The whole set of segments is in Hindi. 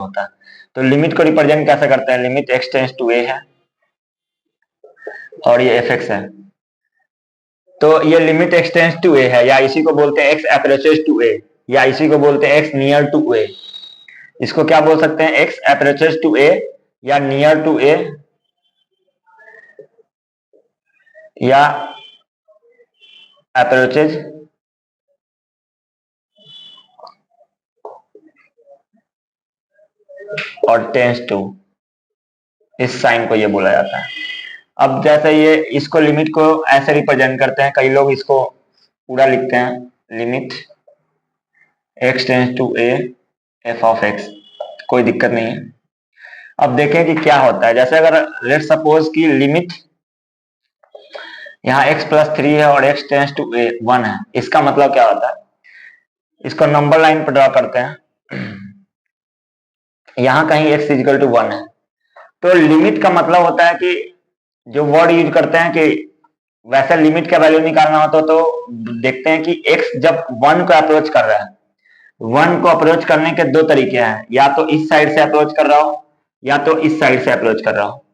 होता है। तो लिमिट को रिप्रेजेंट कैसे करते हैं, limit x tends to a है और ये fx है। तो ये limit x tends to a है, या इसी को बोलते हैं x अप्रोचेस टू a, या इसी को बोलते हैं x नियर टू a। इसको क्या बोल सकते हैं, x अप्रोचेस टू a या नियर टू a या अप्रोचेस और टेंड्स टू, इस साइन को ये बोला जाता है। अब जैसे ये इसको लिमिट को ऐसे रिप्रेजेंट करते हैं, कई लोग इसको पूरा लिखते हैं, limit x tends to a f of x, कोई दिक्कत नहीं है। अब देखें कि क्या होता है, जैसे अगर लेट सपोज की लिमिट यहाँ x प्लस 3 है और x टेंड्स टू a 1 है, इसका मतलब क्या होता है, इसको नंबर लाइन पर ड्रॉ करते हैं, यहाँ कहीं x इक्वल टू 1 है। तो लिमिट का मतलब होता है कि जो वर्ड यूज करते हैं कि वैसे लिमिट का वैल्यू निकालना होता तो देखते हैं कि x जब 1 को अप्रोच कर रहा है, 1 को अप्रोच करने के दो तरीके हैं, या तो इस साइड से अप्रोच कर रहा हो या तो इस साइड से अप्रोच कर रहा हो।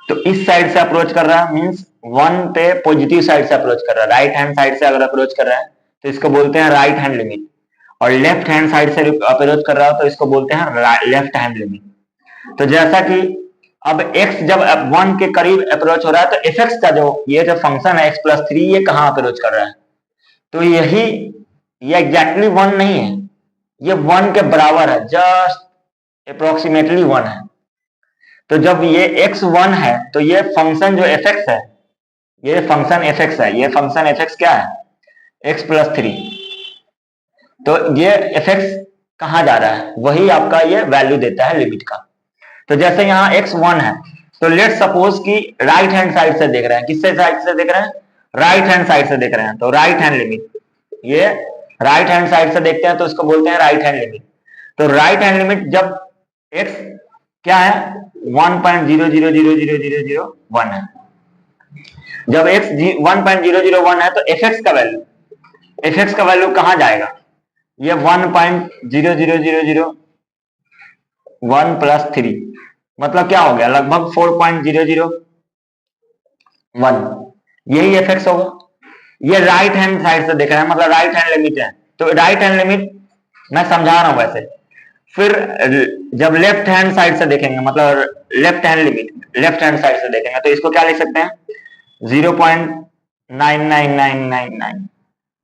तो इस साइड से अप्रोच कर रहा है मींस 1 पे पॉजिटिव साइड से अप्रोच कर रहा है, राइट हैंड साइड से अगर अप्रोच कर रहा है तो इसको बोलते हैं राइट हैंड लिमिट, और लेफ्ट हैंड साइड से अप्रोच कर रहा हो तो इसको बोलते हैं लेफ्ट हैंड लिमिट। तो जैसा कि अब x जब 1 के करीब अप्रोच हो रहा है तो fx का ये जो फंक्शन है x प्लस 3 ये कहाँ अप्रोच कर रहा है, तो ये एग्जैक्टली 1 नहीं है, ये 1 के बराबर है, जस्ट अप्रोक्सीमेटली 1 है। तो जब ये x 1 है तो ये फंक्शन जो fx है, ये फंक्शन fx है, ये फंक्शन fx क्या है, x प्लस 3, तो ये fx कहाँ जा रहा है, वही आपका ये वैल्यू देता है लिमिट का। तो जैसे यहाँ x 1 है तो लेट सपोज कि राइट हैंड साइड से देख रहे हैं, किससे साइड से देख रहे हैं, राइट हैंड साइड से देख रहे हैं, तो राइट हैंड लिमिट, ये राइट हैंड साइड से देखते हैं तो इसको बोलते हैं राइट हैंड लिमिट। तो राइट हैंड लिमिट जब x क्या है 1.000001 है, जब x 1.001 है तो fx का वैल्यू कहाँ जाएगा, ये 1.00001 प्लस 3 मतलब क्या हो गया, लगभग 4.001, यही fx होगा। ये राइट हैंड साइड से देख रहे हैं मतलब राइट हैंड लिमिट है, तो राइट हैंड लिमिट मैं समझा रहा हूं वैसे। फिर जब लेफ्ट हैंड साइड से देखेंगे मतलब left hand limit, left hand side से देखेंगे तो इसको क्या लिख सकते हैं 0.99999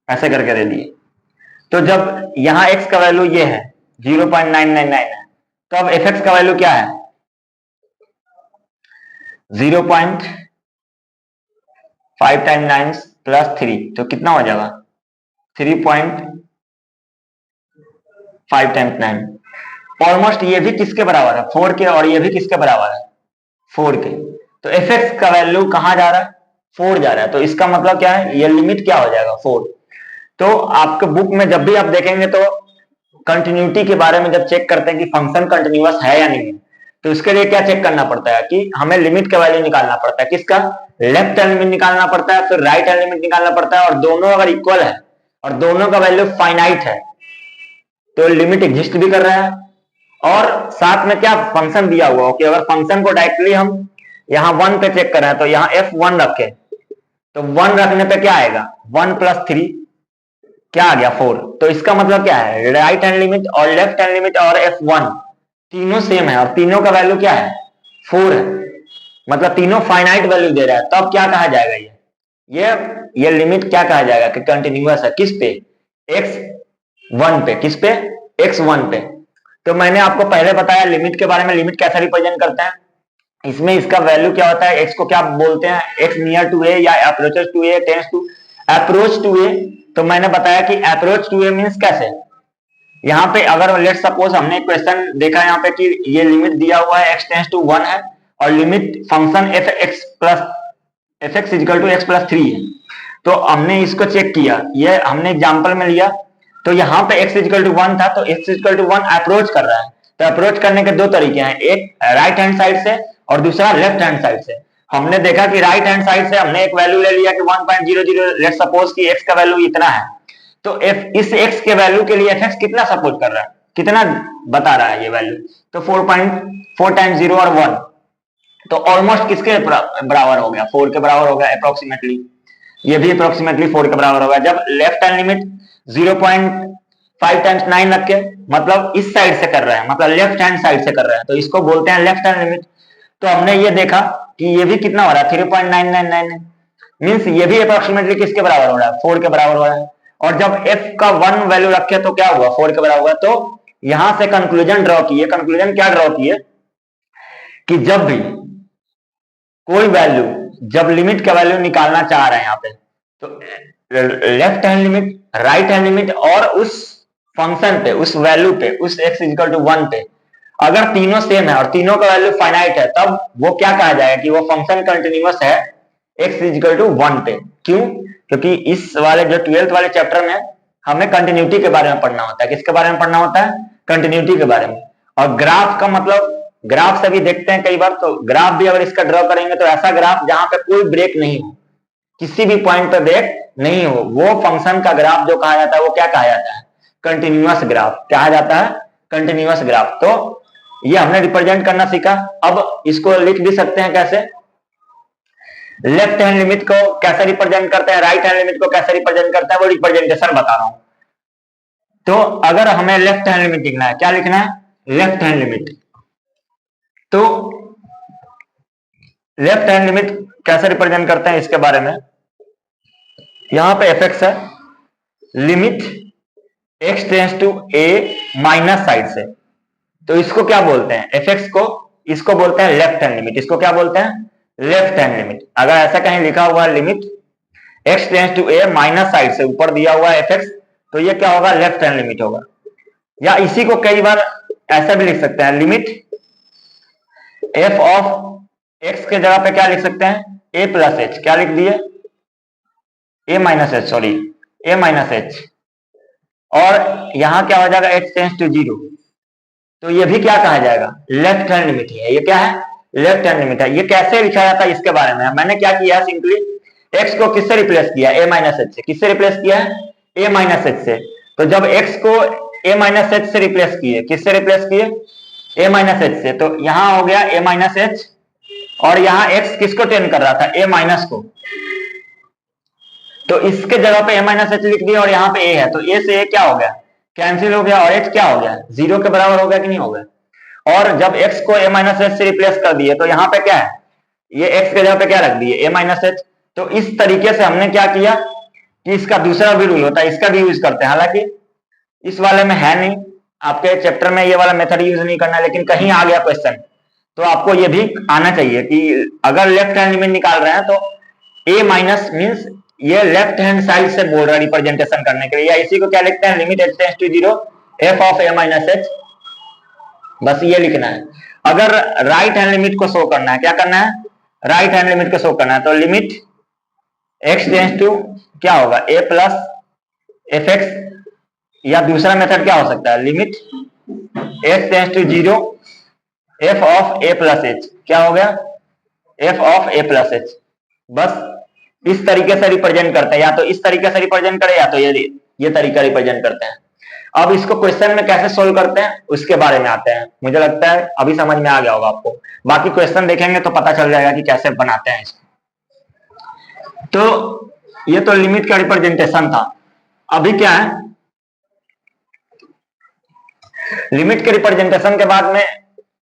ऐसे करके दे दिए। तो जब यहाँ x का वैल्यू ये है 0.999 है, तो अब fx का वैल्यू क्या है 0.5 टाइम 9 प्लस 3, तो कितना हो जाएगा 3.5 टाइम्स 9, ऑलमोस्ट ये भी किसके बराबर है 4 के, और ये भी किसके बराबर है 4 के। तो fx का वैल्यू कहां जा रहा है 4 जा रहा है, तो इसका मतलब क्या है ये लिमिट क्या हो जाएगा 4। तो आपके बुक में जब भी आप देखेंगे तो कंटिन्यूटी के बारे में जब चेक करते हैं कि फंक्शन कंटिन्यूअस है या नहीं है, तो इसके लिए क्या चेक करना पड़ता है कि हमें लिमिट का वैल्यू निकालना पड़ता है, किसका लेफ्ट हैंड लिमिट निकालना पड़ता है, फिर राइट हैंड लिमिट निकालना पड़ता है, और दोनों अगर इक्वल है और दोनों का वैल्यू फाइनाइट है तो लिमिट एग्जिस्ट भी कर रहा है, और साथ में क्या फंक्शन दिया हुआ हो कि अगर फंक्शन को डायरेक्टली हम यहाँ 1 पे चेक कर रहे हैं तो यहाँ f1 रखे, तो 1 रखने पे क्या आएगा 1 प्लस 3 क्या आ गया 4। तो इसका मतलब क्या है राइट हैंड लिमिट और लेफ्ट हैंड लिमिट और f1 तीनों सेम है और तीनों का वैल्यू क्या है 4 है, मतलब तीनों फाइनाइट वैल्यू दे रहा है, तब क्या कहा जाएगा ये लिमिट क्या कहा जाएगा कि कंटिन्यूअस है, किस पे x1 पे, किस पे x1 पे। तो मैंने आपको पहले बताया लिमिट के बारे में, लिमिट कैसे रिप्रेजेंट करते हैं, इसमें इसका वैल्यू क्या होता है, x को क्या बोलते हैं x नियर टू a या approaches to a, tends to approach to a। तो मैंने बताया कि अप्रोच टू a मींस कैसे, यहाँ पे अगर लेट सपोज हमने क्वेश्चन देखा यहाँ पे कि ये लिमिट दिया हुआ है x टेंड्स टू 1 है और limit function fx equal to x plus 3 है, तो हमने इसको चेक किया, ये हमने एग्जांपल में लिया, तो यहाँ पे x इक्वल टू 1 था तो x इक्वल टू 1 अप्रोच कर रहा है, तो अप्रोच करने के दो तरीके हैं, एक राइट हैंड साइड से और दूसरा लेफ्ट हैंड साइड से। हमने देखा कि राइट हैंड साइड से हमने एक वैल्यू ले लिया कि 1.00, लेट्स सपोज कि x का वैल्यू इतना है, तो इस x के वैल्यू के लिए fx कितना सपोर्ट कर रहा है कितना बता रहा है ये वैल्यू, तो 4.4 टाइम्स 0 और 1, तो ऑलमोस्ट किसके बराबर हो गया, 4 के बराबर हो गया अप्रोक्सीमेटली। ये भी अप्रोक्सीमेटली 4 के बराबर होगा। जब लेफ्ट हैंड लिमिट 0.5 टाइम्स 9 रख के, मतलब इस साइड से कर रहे हैं, मतलब लेफ्ट हैंड साइड से कर रहे हैं, तो इसको बोलते हैं लेफ्ट हैंड लिमिट। तो हमने ये देखा कि ये भी कितना हो रहा है 3.999, मीन्स ये भी अप्रोक्सीमेटली किसके बराबर हो रहा है, 4 के बराबर हो रहा है। और जब f का 1 वैल्यू रखे तो क्या हुआ, 4 के बराबर हुआ। तो यहां से कंक्लूजन ड्रॉ किए, कंक्लूजन क्या ड्रॉ किए कि जब भी कोई वैल्यू, जब लिमिट का वैल्यू निकालना चाह रहे हैं यहाँ पे, तो left hand limit, right hand limit और उस फंक्शन पे, उस वैल्यू पे, उस x इक्वल टू 1 पे अगर तीनों सेम है और तीनों का वैल्यू फाइनाइट है, तब वो क्या कहा जाएगा कि वो फंक्शन कंटिन्यूअस है x इक्वल टू 1 पे। क्यों? क्योंकि इस वाले जो 12th वाले चैप्टर में हमें कंटिन्यूटी के बारे में पढ़ना होता है। किसके बारे में पढ़ना होता है? कंटिन्यूटी के बारे में। और ग्राफ का मतलब, ग्राफ से भी देखते हैं कई बार, तो ग्राफ भी अगर इसका ड्रॉ करेंगे तो ऐसा ग्राफ जहां पे कोई ब्रेक नहीं हो, किसी भी पॉइंट पे ब्रेक नहीं हो, वो फंक्शन का ग्राफ जो कहा जाता है वो क्या कहा जाता है? कंटिन्यूअस ग्राफ कहा जाता है, कंटिन्यूअस ग्राफ। तो ये हमने रिप्रेजेंट करना सीखा। अब इसको लिख भी सकते हैं कैसे, लेफ्ट हैंड लिमिट को कैसे रिप्रेजेंट करते हैं, राइट हैंड लिमिट को कैसे रिप्रेजेंट करते हैं, वो रिप्रेजेंटेशन बता रहा हूं। तो अगर हमें लेफ्ट हैंड लिमिट लिखना है, क्या लिखना है? Left hand limit. तो लेफ्ट हैंड लिमिट कैसे रिप्रेजेंट करते हैं इसके बारे में, यहां पे fx है, limit x tends to a minus side से, तो इसको क्या बोलते हैं? fx को, इसको बोलते हैं लेफ्ट हैंड लिमिट। इसको क्या बोलते हैं? Left hand limit. अगर ऐसा कहीं लिखा हुआ है limit x tends to a minus side से, ऊपर दिया हुआ है fx, तो ये क्या होगा? लेफ्ट हैंड लिमिट होगा। या इसी को कई बार ऐसा भी लिख सकते हैं, लिमिट f ऑफ x के जगह पे क्या लिख सकते हैं? a plus h। क्या लिख दिए? a minus h, sorry a minus h। और यहां क्या हो जाएगा? x टेंड्स टू 0, तो ये भी क्या कहा जाएगा? लेफ्ट हैंड लिमिट है। ये क्या है? लेफ्ट हैंड लिमिट है। ये कैसे लिखा जाता है इसके बारे में मैंने क्या किया, सिंपली x को किससे रिप्लेस किया? a माइनस h से। किससे रिप्लेस किया है? a माइनस h से। तो जब x को a माइनस h से रिप्लेस किए, किससे रिप्लेस किए? a माइनस h से, तो यहां हो गया a माइनस h, और यहां x किसको टेंड कर रहा था? a माइनस को, तो इसके जगह पे a माइनस h लिख दिया, और यहाँ पे a है, तो a से a क्या हो गया? कैंसिल हो गया, और h क्या हो गया? 0 के बराबर हो गया कि नहीं हो गया? और जब x को a माइनस h से रिप्लेस कर दिए, तो यहाँ पे क्या है? ये x के जगह पे क्या रख दिए? a minus h। तो इस तरीके से हमने क्या किया कि इसका दूसरा भी रूल होता है, इसका भी यूज करते हैं। हालांकि इस वाले में है नहीं, आपके चैप्टर में ये वाला मेथड यूज नहीं करना, लेकिन कहीं आ गया क्वेश्चन तो आपको ये भी आना चाहिए कि अगर लेफ्ट हैंड लिमिट निकाल रहे हैं तो a माइनस मीन्स ये लेफ्ट हैंड साइड से बोल रहा है रिप्रेजेंटेशन करने के लिए। या इसी को क्या लिखते हैं? Limit h tends to 0 f of a minus h, बस ये लिखना है। अगर राइट हैंड लिमिट को शो करना है, क्या करना है? राइट हैंड लिमिट को शो करना है, तो लिमिट x टेंड्स टू क्या होगा? a प्लस fx, या दूसरा मेथड क्या हो सकता है? Limit h tends to 0 f of a plus h। क्या हो गया? f of a plus h। बस इस तरीके से रिप्रेजेंट करते हैं, या तो इस तरीके से रिप्रेजेंट करें, या तो ये तरीका रिप्रेजेंट करते हैं। अब इसको क्वेश्चन में कैसे सोल्व करते हैं उसके बारे में आते हैं। मुझे लगता है अभी समझ में आ गया होगा आपको, बाकी क्वेश्चन देखेंगे तो पता चल जाएगा कि कैसे बनाते हैं इसको। तो ये तो लिमिट का रिप्रेजेंटेशन था। अभी क्या है, लिमिट के रिप्रेजेंटेशन के बाद में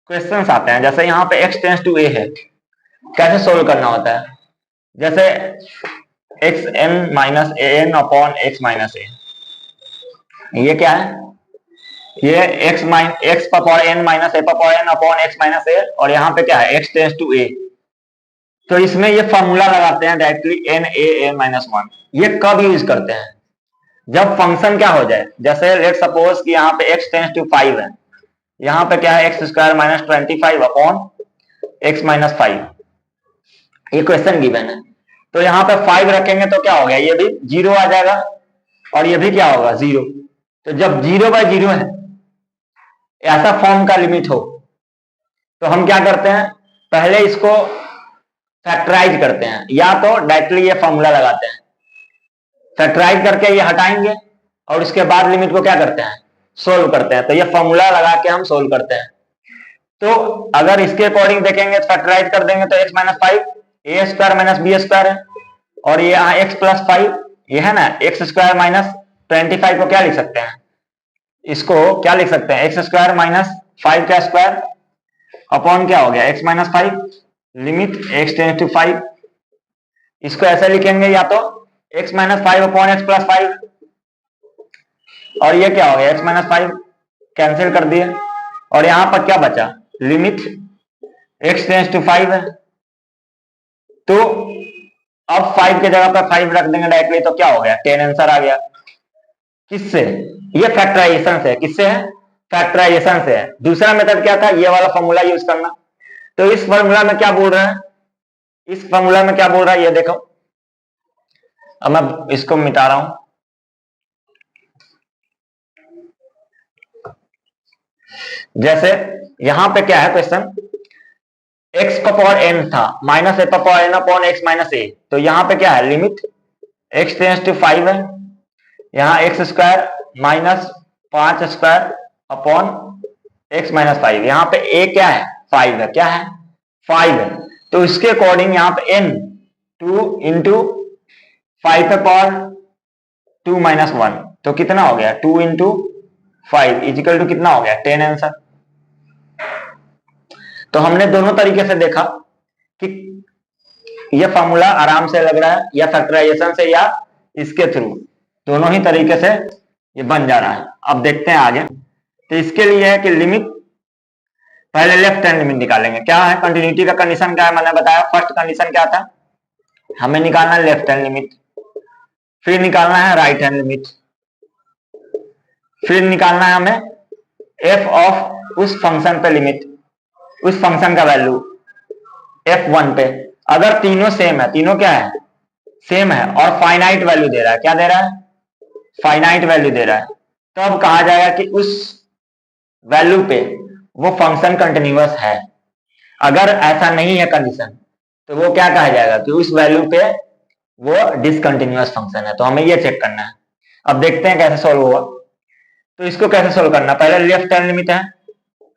क्वेश्चंस आते हैं। जैसे यहाँ पे x टेंड्स टू a है, कैसे सोल्व करना होता है? जैसे X N minus A N upon X minus A, ये क्या है? ये X power N minus A power N upon X minus A, और यहाँ पे क्या है? X tends to A. तो इसमें ये फॉर्मूला लगाते हैं directly N A N minus 1। ये कब यूज करते हैं? जब फंक्शन क्या हो जाए, जैसे लेट सपोज कि यहाँ पे एक्स टेंड्स टू 5 है, यहाँ पे क्या है? X square minus 25 upon X minus 5, ये क्वेश्चन गिवन है। तो यहाँ पे 5 रखेंगे तो क्या हो गया? ये भी 0 आ जाएगा, और ये भी क्या होगा? 0। तो जब 0/0 है, ऐसा फॉर्म का लिमिट हो, तो हम क्या करते हैं? पहले इसको फैक्टराइज करते हैं, या तो डायरेक्टली ये फॉर्मूला लगाते हैं। फैक्टराइज करके ये हटाएंगे, और उसके बाद लिमिट को क्या करते हैं? सोल्व करते हैं। तो ये फॉर्मूला लगा के हम सोल्व करते हैं। तो अगर इसके अकॉर्डिंग देखेंगे फैक्टराइज कर देंगे तो x माइनस फाइव ए स्क्वायर माइनस बी स्क्वायर है, और ये यहाँ x प्लस फाइव ये है ना, एक्स स्क्वायर माइनस 25 को क्या लिख सकते हैं, इसको क्या लिख सकते हैं, एक्स स्क्वायर माइनस 5 का स्क्वायर अपॉन क्या हो गया x minus five limit x tends to 5। इसको ऐसे लिखेंगे या तो x minus five upon x plus five, और ये क्या हो गया x माइनस फाइव कैंसिल कर दिया, और यहां पर क्या बचा, लिमिट x टेंड्स टू 5 है। तो अब 5 की जगह पर 5 रख देंगे डायरेक्टली, तो क्या हो गया 10 आंसर आ गया। किससे, ये फैक्टराइजेशन से। किससे है, फैक्टराइजेशन से है। दूसरा मेथड क्या था, ये वाला फॉर्मूला यूज करना। तो इस फॉर्मूला में क्या बोल रहा है, इस फॉर्मूला में क्या बोल रहा है ये देखो। अब मैं इसको मिटा रहा हूं। जैसे यहां पे क्या है क्वेश्चन, x का पावर n था माइनस ए का power n upon x minus A. तो यहां पे क्या है, लिमिट x टेंड्स टू 5 है, यहाँ x square minus 5 square upon x minus 5। यहाँ पे a क्या है, 5 है, क्या है 5 है। तो इसके अकॉर्डिंग यहाँ पे n 2 इंटू 5 पे पावर 2 माइनस 1, तो कितना हो गया 2 इंटू 5 इजिकल टू कितना हो गया 10 आंसर। तो हमने दोनों तरीके से देखा कि यह फॉर्मूला आराम से लग रहा है या फैक्टराइजेशन से या इसके थ्रू, दोनों ही तरीके से ये बन जा रहा है। अब देखते हैं आगे। तो इसके लिए है कि लिमिट, पहले लेफ्ट हैंड लिमिट निकालेंगे। क्या है कंटिन्यूटी का कंडीशन, क्या है मैंने बताया, फर्स्ट कंडीशन क्या था, हमें निकालना है लेफ्ट हैंड लिमिट, फिर निकालना है राइट हैंड लिमिट, फिर निकालना है हमें एफ ऑफ उस फंक्शन पे लिमिट, उस फंक्शन का वैल्यू f1 पे। अगर तीनों सेम है, तीनों क्या है सेम है और फाइनाइट वैल्यू दे रहा है, क्या दे रहा है फाइनाइट वैल्यू दे रहा है, तब कहा जाएगा कि उस वैल्यू पे वो फंक्शन कंटिन्यूअस है। अगर ऐसा नहीं है कंडीशन तो वो क्या कहा जाएगा कि उस वैल्यू पे वो डिसकंटिन्यूअस फंक्शन है। तो हमें ये चेक करना है। अब देखते हैं कैसे सोल्व होगा। तो इसको कैसे सोल्व करना, पहले लेफ्ट हैंड लिमिट है,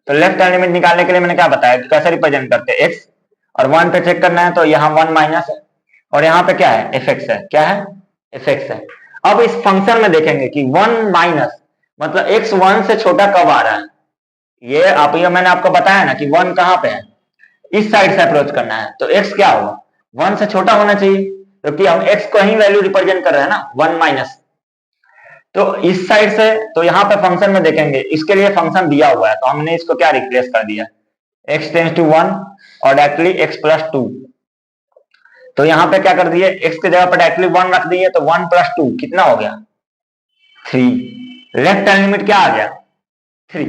तो लेफ्ट हैंड लिमिट निकालने के लिए मैंने क्या बताया कि कैसे रिप्रेजेंट करते हैं, x और 1 पे चेक करना है, तो यहाँ 1 माइनस है और यहाँ पे क्या है fx है, क्या है fx है। अब इस फंक्शन में देखेंगे कि 1 माइनस मतलब x 1 से छोटा कब आ रहा है, ये मैंने आपको बताया ना कि 1 कहाँ पे है, इस साइड से अप्रोच करना है, तो x क्या होगा 1 से छोटा होना चाहिए, क्योंकि हम x को ही वैल्यू रिप्रेजेंट कर रहे हैं ना 1 माइनस। तो इस साइड से, तो यहाँ पे फंक्शन में देखेंगे, इसके लिए फंक्शन दिया हुआ है, तो हमने इसको क्या रिप्लेस कर दिया x टेंड्स टू 1 और डायरेक्टली x प्लस 2। तो यहाँ पे क्या कर दिए, x की जगह पर डायरेक्टली 1 रख दिए, तो 1 प्लस 2 कितना हो गया 3। लेफ्ट हैंड लिमिट क्या आ गया 3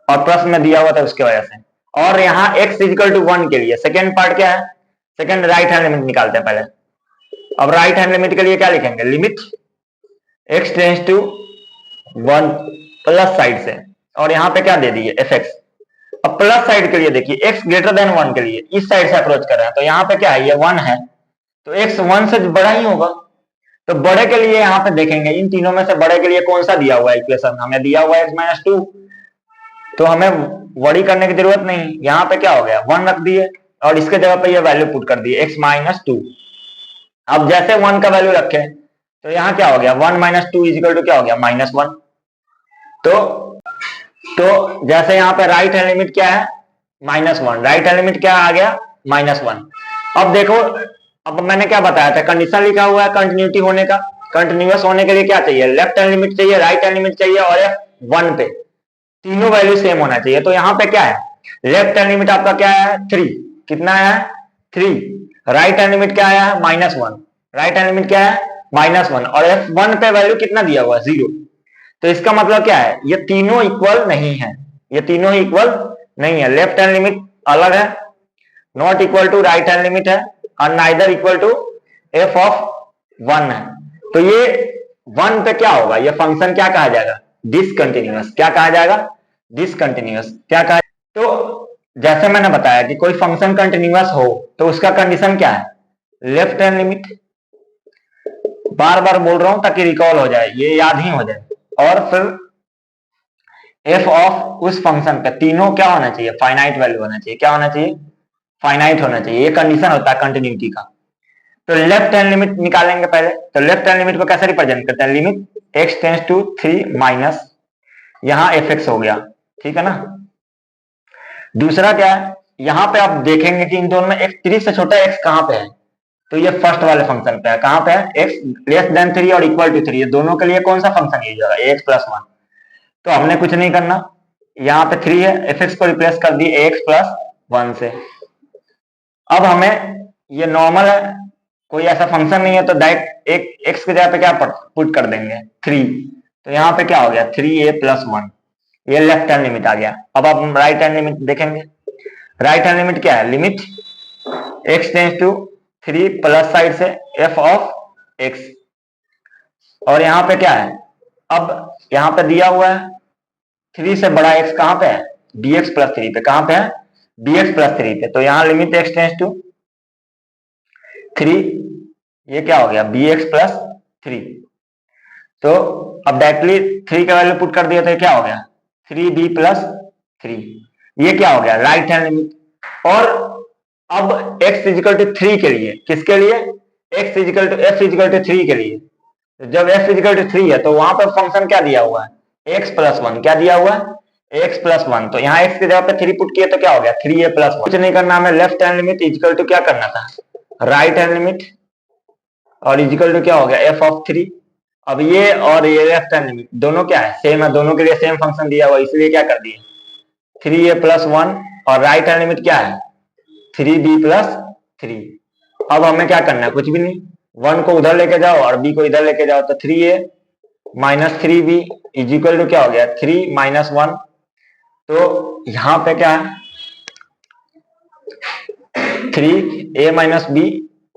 और प्लस में दिया हुआ था उसके वजह से। और यहाँ x इजिकल टू 1 के लिए सेकेंड पार्ट क्या है, सेकेंड राइट हैंड लिमिट निकालते हैं पहले। अब राइट हैंड लिमिट के लिए क्या लिखेंगे, limit x tends to 1 plus side से, और यहाँ पे क्या दे दिए fx। अब प्लस साइड के लिए देखिए x ग्रेटर देन 1 के लिए इस साइड से अप्रोच कर रहे हैं, तो यहाँ पे क्या है ये 1 है, तो x 1 से बड़ा ही होगा। तो बड़े के लिए यहाँ पे देखेंगे इन तीनों में से बड़े के लिए कौन सा दिया हुआ है इक्वेशन, हमें दिया हुआ है x माइनस 2, तो हमें वरी करने की जरूरत नहीं। यहाँ पे क्या हो गया 1 रख दिए और इसके जगह पे ये वैल्यू पुट कर दिए x माइनस 2। अब जैसे 1 का वैल्यू रखे तो यहाँ क्या हो गया 1 माइनस 2 इजिकल टू क्या हो गया माइनस 1। तो जैसे यहाँ पे राइट हैंड लिमिट क्या है माइनस 1, राइट हैंड लिमिट क्या आ गया माइनस 1। अब देखो, अब मैंने क्या बताया था, कंडीशन लिखा हुआ है कंटिन्यूटी होने का, कंटिन्यूअस होने के लिए क्या चाहिए, लेफ्ट हैंड लिमिट चाहिए, राइट हैंड लिमिट चाहिए, और f1 पे तीनों वैल्यू सेम होना चाहिए। तो यहाँ पे क्या है, लेफ्ट हैंड लिमिट आपका क्या है 3, कितना है 3, राइट हैंड लिमिट क्या है माइनस 1, राइट हैंड लिमिट क्या है माइनस 1, और f1 पे वैल्यू कितना दिया हुआ 0। तो इसका मतलब क्या है, ये तीनों इक्वल नहीं है, ये तीनों ही इक्वल नहीं है। लेफ्ट हैंड लिमिट अलग है, not equal to right hand limit है, और neither equal to f of 1 है। तो ये 1 पे क्या होगा, ये फंक्शन क्या कहा जाएगा डिसकंटिन्यूअस। क्या कहा जाएगा डिसकंटिन्यूअस। क्या कहा, तो जैसे मैंने बताया कि कोई फंक्शन कंटिन्यूअस हो तो उसका कंडीशन क्या है, लेफ्ट हैंड लिमिट, बार बार बोल रहा हूं ताकि रिकॉल हो जाए, ये याद ही हो जाए, और फिर एफ ऑफ उस फंक्शन का तीनों क्या होना चाहिए, फाइनाइट वैल्यू होना चाहिए। क्या होना चाहिए, फाइनाइट होना चाहिए। ये कंडीशन होता है कंटिन्यूटी का। तो लेफ्ट हैंड लिमिट निकालेंगे पहले। तो लेफ्ट हैंड लिमिट को कैसे रिप्रेजेंट करते हैं, limit x tends to 3 minus यहां एफ एक्स हो गया, ठीक है ना। दूसरा क्या है, यहां पे आप देखेंगे कि इन दोनों में एक 3 से छोटा एक्स कहां पे है, तो ये फर्स्ट वाले फंक्शन पे है। कहां पे है, एक्स लेस देन 3 और इक्वल टू 3, ये दोनों के लिए कौन सा फंक्शन यूज होगा, एक्स प्लस 1। तो हमने कुछ नहीं करना, यहाँ पे 3 है, एफ एक्स को रिप्लेस कर दिए एक्स प्लस 1 से। अब हमें ये नॉर्मल है, कोई ऐसा फंक्शन नहीं है, तो डायरेक्ट एक एक्स की जगह पे क्या पुट कर देंगे 3। तो यहाँ पे क्या हो गया 3a प्लस 1, ये लेफ्ट हैंड लिमिट आ गया। अब आप राइट हैंड लिमिट देखेंगे। राइट हैंड लिमिट क्या है, limit x tends to 3 plus side से एफ ऑफ एक्स, और यहाँ पे क्या है, अब यहाँ पे दिया हुआ है 3 से बड़ा एक्स कहां पे है, bx प्लस 3 पे। कहां पे है, bx प्लस 3 पे। तो यहाँ लिमिट एक्स टेंस टू 3, ये क्या हो गया bx प्लस 3। तो अब डायरेक्टली 3 का वैल्यू पुट कर दिया तो ये क्या हो गया 3b प्लस 3, ये क्या हो गया राइट हैंड लिमिट। और अब x इजिकल टू 3 के लिए, किसके लिए, x equal to f equal to 3 के लिए, तो जब f इजिकल टू 3 है तो वहां पर फंक्शन क्या दिया हुआ है x प्लस 1, क्या दिया हुआ है x प्लस 1। तो यहाँ x की जगह पे 3 पुट किए तो क्या हो गया 3a प्लस 1। कुछ नहीं करना, हमें left hand limit equal to क्या करना था, राइट हैंड लिमिट, और इजिकल टू क्या हो गया f ऑफ 3। अब ये और ये लेफ्ट हैंड लिमिट दोनों क्या है, सेम है, दोनों के लिए सेम फंक्शन दिया हुआ, इसलिए क्या कर दिए 3a प्लस 1, और राइट हैंड लिमिट क्या है 3b प्लस 3। अब हमें क्या करना है, कुछ भी नहीं, 1 को उधर लेके जाओ और b को इधर लेके जाओ, तो 3a minus 3b is equal to क्या हो गया 3 माइनस 1। तो यहां पे क्या है 3a माइनस b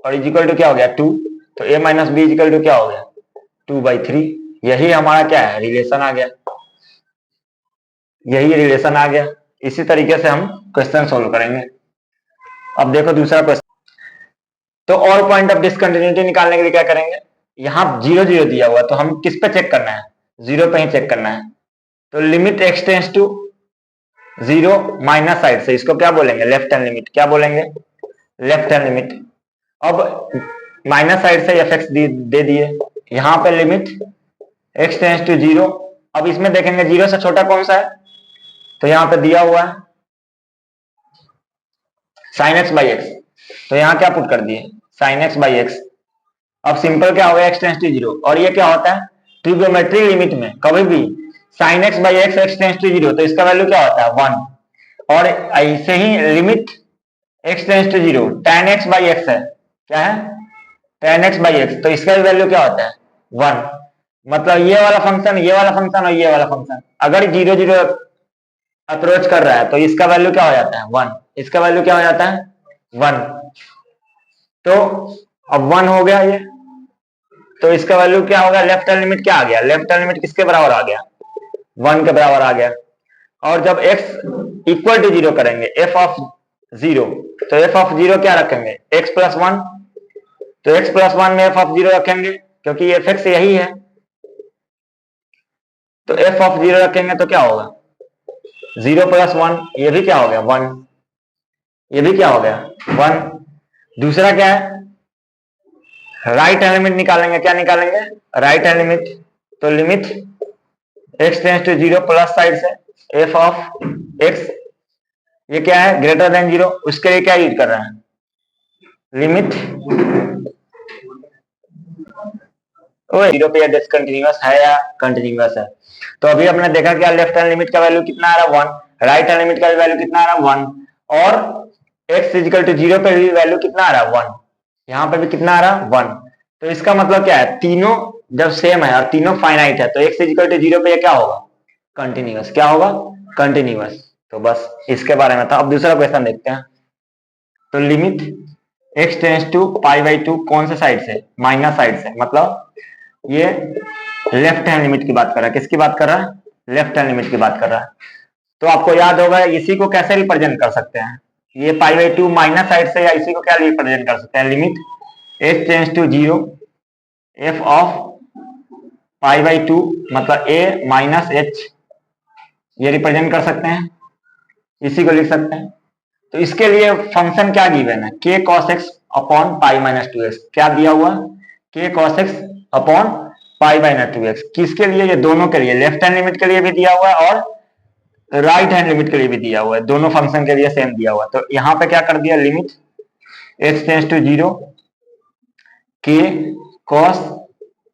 और इज इक्वल टू क्या हो गया 2। तो a minus b is equal to क्या हो गया 2/3। यही हमारा क्या है रिलेशन आ गया, यही रिलेशन आ गया। इसी तरीके से हम क्वेश्चन सोल्व करेंगे। अब देखो दूसरा क्वेश्चन। तो और पॉइंट ऑफ डिसकंटिन्यूटी निकालने के लिए क्या करेंगे, यहाँ 0 0 दिया हुआ, तो हम किस पे चेक करना है, 0 पे ही चेक करना है। तो limit x tends to 0 minus side से, इसको क्या बोलेंगे लेफ्ट हैंड लिमिट, क्या बोलेंगे लेफ्ट हैंड लिमिट। अब माइनस साइड से एफ एक्स दे दिए, यहाँ पे लिमिट एक्स टेंस टू 0। अब इसमें देखेंगे 0 से छोटा कौन सा है, तो यहाँ पे दिया हुआ है साइन एक्स बाई एक्स, तो यहाँ क्या पुट कर दिए साइन एक्स बाई एक्स। अब सिंपल क्या होगा एक्स टेंस टू 0, और ये क्या होता है ट्रिग्नोमेट्री लिमिट में कभी भी sine x by x x tends to 0, तो इसका वैल्यू क्या होता है 1। और ऐसे ही limit x tends to 0 tan X by X है, क्या है tan एक्स बाई एक्स, तो इसका वैल्यू क्या होता है 1। मतलब ये वाला फंक्शन, ये वाला फंक्शन और ये वाला फंक्शन अगर 0 0 अप्रोच कर रहा है तो इसका वैल्यू क्या हो जाता है 1, इसका वैल्यू क्या हो जाता है 1। तो अब 1 हो गया ये, तो इसका वैल्यू क्या होगा, लेफ्ट हैंड लिमिट क्या आ गया, लेफ्ट हैंड लिमिट किसके बराबर आ गया 1 के बराबर आ गया। और जब x इक्वल टू 0 करेंगे f ऑफ 0, तो f ऑफ 0 क्या रखेंगे x प्लस 1, तो x प्लस 1 में f ऑफ 0 रखेंगे क्योंकि f x यही है, तो f ऑफ 0 रखेंगे तो क्या होगा 0 प्लस 1, ये भी क्या हो गया 1, ये भी क्या हो गया 1। दूसरा क्या है राइट हैंड लिमिट निकालेंगे, क्या निकालेंगे राइट हैंड लिमिट। तो limit x tends to 0 plus side से f ऑफ x, ये क्या है ग्रेटर देन 0, उसके लिए क्या यूज कर रहे हैं लिमिट 0 पे डिसकंटिन्यूअस है या कंटिन्यूअस है। तो अभी हमने देखा कि लेफ्ट हैंड लिमिट का वैल्यू कितना आ रहा है 1, राइट हैंड लिमिट का वैल्यू कितना आ रहा है 1, और x इजिकल टू 0 पे भी वैल्यू कितना आ रहा है 1, यहाँ पे भी कितना आ रहा है 1। तो इसका मतलब क्या है तीनों जब सेम है और तीनों फाइनाइट है तो x इजिकल टू 0 पे क्या होगा कंटिन्यूअस, क्या होगा कंटिन्यूअस। तो बस इसके बारे में था। अब दूसरा क्वेश्चन देखते हैं। तो लिमिट x टेंस टू π/2 कौन से साइड से, माइनस साइड से, मतलब ये लेफ्ट हैंड लिमिट की बात कर रहा है, किसकी बात कर रहा है लेफ्ट हैंड लिमिट की बात कर रहा है। तो आपको याद होगा इसी को कैसे रिप्रेजेंट कर सकते हैं, ये π/2 माइनस साइड से, या इसी को क्या रिप्रेजेंट कर सकते हैं limit h tends to 0 f of π/2 मतलब a माइनस h ये रिप्रेजेंट कर सकते हैं, इसी को लिख सकते हैं। तो इसके लिए फंक्शन क्या गिवन है, k cos x upon pi minus 2x। क्या दिया हुआ, k cos x upon pi minus 2x। किसके लिए, ये दोनों के लिए, लेफ्ट हैंड लिमिट के लिए भी दिया हुआ है और राइट हैंड लिमिट के लिए भी दिया हुआ है, दोनों फंक्शन के लिए सेम दिया हुआ है। तो यहाँ पे क्या कर दिया, limit x tends to 0 k cos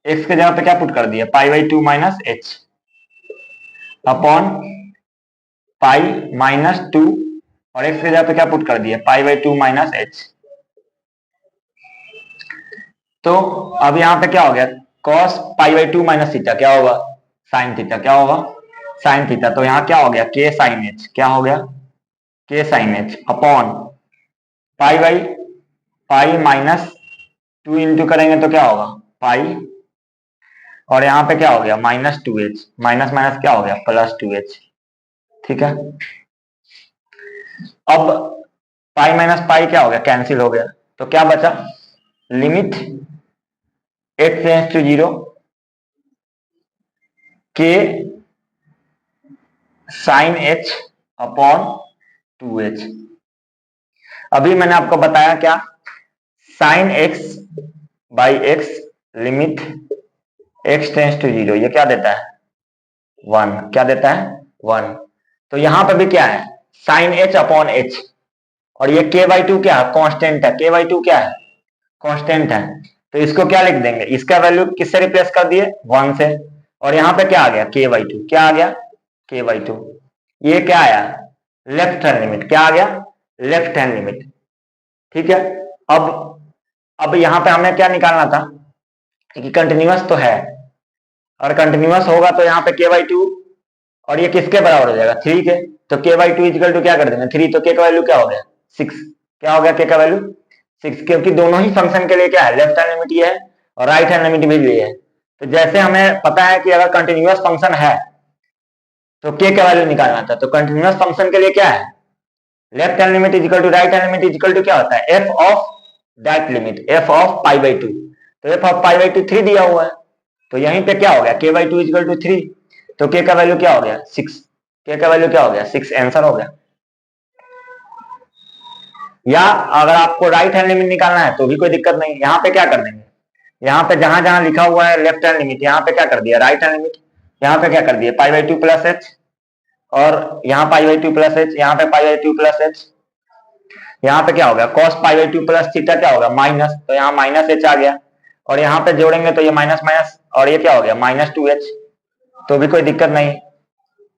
x के जगह पे क्या पुट कर दिया, पाई by 2 minus h upon pi minus 2 और x के जगह पे क्या पुट कर दिया, पाई बाई 2 माइनस h। तो अब यहाँ पे क्या हो गया, cos pi by 2 minus theta क्या होगा, साइन थीटा, क्या होगा, साइन थीटा। तो यहाँ क्या हो गया, k साइन h, क्या हो गया, k sine h upon pi by pi minus 2 into करेंगे तो क्या होगा, पाई, और यहाँ पे क्या हो गया, माइनस 2h, माइनस माइनस क्या हो गया, प्लस 2h। ठीक है, अब पाई माइनस पाई क्या हो गया, कैंसिल हो गया। तो क्या बचा, limit x tends to 0 k sine h upon 2h। अभी मैंने आपको बताया क्या, sine x by x limit x tends to 0, ये क्या देता है, 1, क्या देता है, 1। तो यहां पर भी क्या है, साइन h अपॉन h, और ये k बाई 2 क्या है, कांस्टेंट है, k बाई 2 क्या है, कांस्टेंट है। तो इसको क्या लिख देंगे, इसका वैल्यू किससे रिप्लेस कर दिए, 1 से, और यहाँ पे क्या आ गया, k बाई 2, क्या आ गया, k बाई 2। ये क्या आया, लेफ्ट हैंड लिमिट, क्या आ गया, लेफ्ट हैंड लिमिट। ठीक है, अब यहाँ पे हमें क्या निकालना था कि कंटिन्यूअस तो है, और कंटिन्यूअस होगा तो यहाँ पे k बाई 2 और ये किसके बराबर हो जाएगा, 3 के। तो k बाई 2 इक्वल टू क्या कर देंगे, 3, तो k का वैल्यू क्या हो गया, 6। क्या हो गया, k का वैल्यू 6, क्योंकि दोनों ही फंक्शन के लिए क्या है, लेफ्ट हैंड लिमिट ये है और राइट हैंड लिमिट भी ये है। तो जैसे हमें पता है कि अगर कंटिन्यूअस फंक्शन है तो k का वैल्यू निकालना था, तो कंटिन्यूअस फंक्शन के लिए क्या है, left hand limit is equal to right hand limit is equal to क्या होता है, f of that limit, f of pi by 2। तो f ऑफ पाई बाई 2 3 दिया हुआ है, तो यहीं पे क्या हो गया, k by 2 is equal to 3, तो k का वैल्यू क्या हो गया, 6। k का वैल्यू क्या हो गया, 6, आंसर हो गया। या अगर आपको राइट हैंड लिमिट निकालना है तो भी कोई दिक्कत नहीं, यहाँ पे क्या कर देंगे, यहाँ पे जहां जहां लिखा हुआ है लेफ्ट हैंड लिमिट, यहाँ पे क्या कर दिया, राइट हैंड लिमिट, यहाँ पे क्या कर दिया, पाई बाई 2 प्लस h, और यहाँ पाई बाई 2 प्लस h, यहाँ पे पाई बाई 2 प्लस h, यहाँ पे क्या हो गया, cos pi by 2 plus theta क्या होगा, माइनस, तो यहाँ माइनस h आ गया, और यहाँ पे जोड़ेंगे तो ये माइनस माइनस, और ये क्या हो गया, माइनस 2h, तो भी कोई दिक्कत नहीं।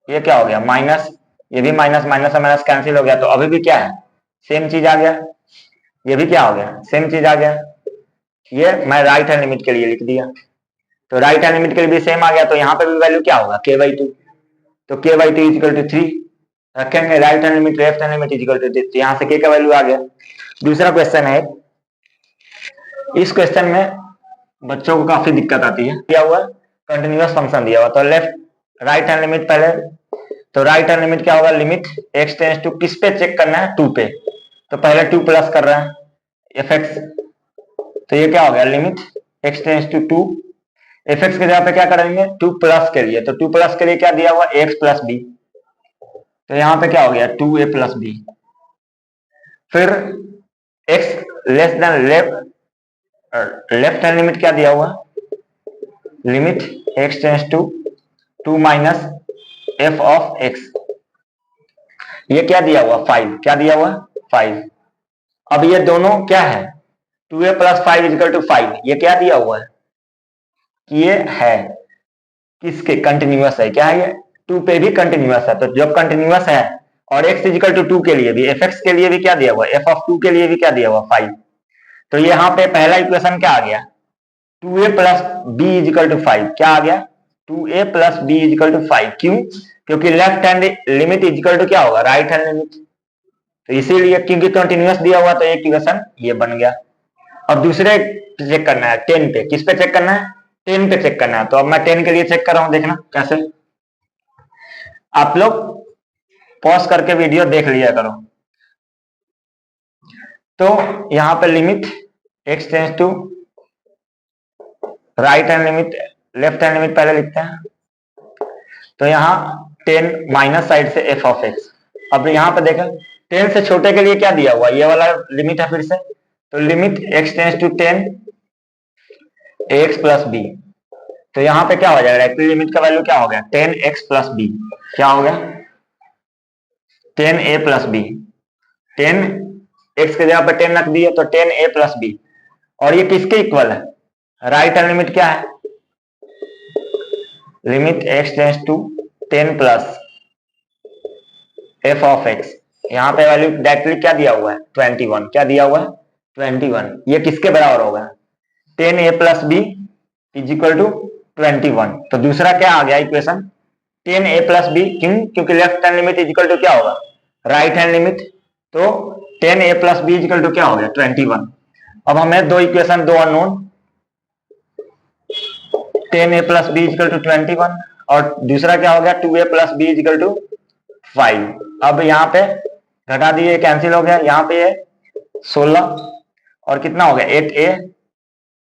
ये क्या हो गया, माइनस, ये भी माइनस, माइनस से माइनस कैंसिल हो गया, तो अभी भी क्या है, सेम चीज आ गया। ये भी क्या हो गया, सेम चीज आ गया। ये मैं राइट हैंड लिमिट के लिए लिख दिया, तो राइट हैंड लिमिट के लिए भी सेम आ गया, तो यहाँ पे भी वैल्यू क्या होगा, k बाई 2, तो k बाई 2 इजिकल टू 3 रखेंगे, right hand limit left hand limit equal to 3, यहाँ से k का वैल्यू आ गया। दूसरा क्वेश्चन है, इस क्वेश्चन में बच्चों को काफी दिक्कत आती है, दिया हुआ कंटिन्यूअस फंक्शन दिया हुआ, तो लेफ्ट राइट हैंड लिमिट पहले, तो राइट हैंड लिमिट क्या होगा, लिमिट x टेंस टू किस पे चेक करना है, 2 पे, तो पहले 2 प्लस कर रहा है fx, तो ये क्या हो गया, limit x tends to 2, fx के जगह पे क्या करेंगे, 2 प्लस के लिए, तो 2 प्लस के लिए क्या दिया हुआ, x प्लस बी, तो यहाँ पे क्या हो गया, 2a प्लस बी। फिर x less than left hand limit क्या दिया हुआ, limit x tends to 2 minus f of x, ये क्या दिया हुआ, 5, क्या दिया हुआ, 5। अब ये दोनों क्या है, 2a प्लस 5 इजिकल टू 5, ये क्या दिया हुआ है, ये है किसके, कंटिन्यूअस है, क्या है ये, 2 पे भी कंटिन्यूअस है, तो जब कंटिन्यूअस है और x इजिकल टू 2 के लिए भी, fx के लिए भी क्या दिया हुआ, f ऑफ 2 के लिए भी क्या दिया हुआ, 5। तो यहाँ पे पहला इक्वेशन क्या आ गया, 2a plus B is equal to 5, क्या आ गया, 2a plus B is equal to 5, क्यों, क्योंकि left hand limit equal to क्या होगा, राइट हैंड लिमिट, तो इसीलिए क्योंकि कंटिन्यूअस दिया हुआ तो एक इक्वेशन ये बन गया। अब दूसरे चेक करना है 10 पे, किस पे चेक करना है, 10 पे चेक करना है, तो अब मैं 10 के लिए चेक कर रहा हूं, देखना कैसे, आप लोग पॉज करके वीडियो देख लिया करो। तो यहाँ पे limit x tends to right hand limit left hand limit पहले लिखते हैं, तो यहाँ 10 माइनस साइड से f ऑफ x। अब यहाँ पे देखा 10 से छोटे के लिए क्या दिया हुआ, ये वाला लिमिट है फिर से, तो limit x tends to 10 ax plus b। तो यहाँ पे क्या हो जाएगा, डायरेक्टली लिमिट का वैल्यू क्या हो गया 10x प्लस b, क्या हो गया 10a प्लस b। 10x के जगह पे 10 रख दिए तो 10a प्लस b, और ये किसके इक्वल है, राइट हैंड लिमिट क्या है, limit x tends to 10 plus f of x। यहाँ पे वैल्यू डायरेक्टली क्या दिया हुआ है 21, क्या दिया हुआ है 21, ये किसके बराबर होगा 10a plus b is equal to 21। तो दूसरा क्या आ गया इक्वेशन 10a प्लस b, क्योंकि left hand limit is equal to क्या होगा राइट हैंड लिमिट, तो 10a plus b is equal to क्या हो गया 21। अब हमें दो इक्वेशन, दो unknown, 10a plus b is equal to 21 और दूसरा क्या हो गया 2a plus b is equal to 5। अब यहाँ पे घटा दिए, कैंसिल हो गया, यहाँ पे है 16 और कितना हो गया 8a,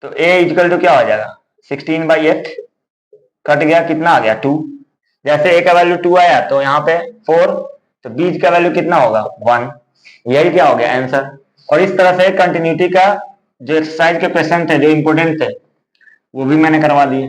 तो a इक्वल टू क्या हो जाएगा 16/8, कट गया, कितना आ गया 2। जैसे a का वैल्यू 2 आया तो यहाँ पे 4, तो b का वैल्यू कितना होगा 1। यही क्या हो गया आंसर। और इस तरह से कंटिन्यूटी का जो एक्सरसाइज के क्वेश्चन थे जो इंपोर्टेंट थे वो भी मैंने करवा दिए।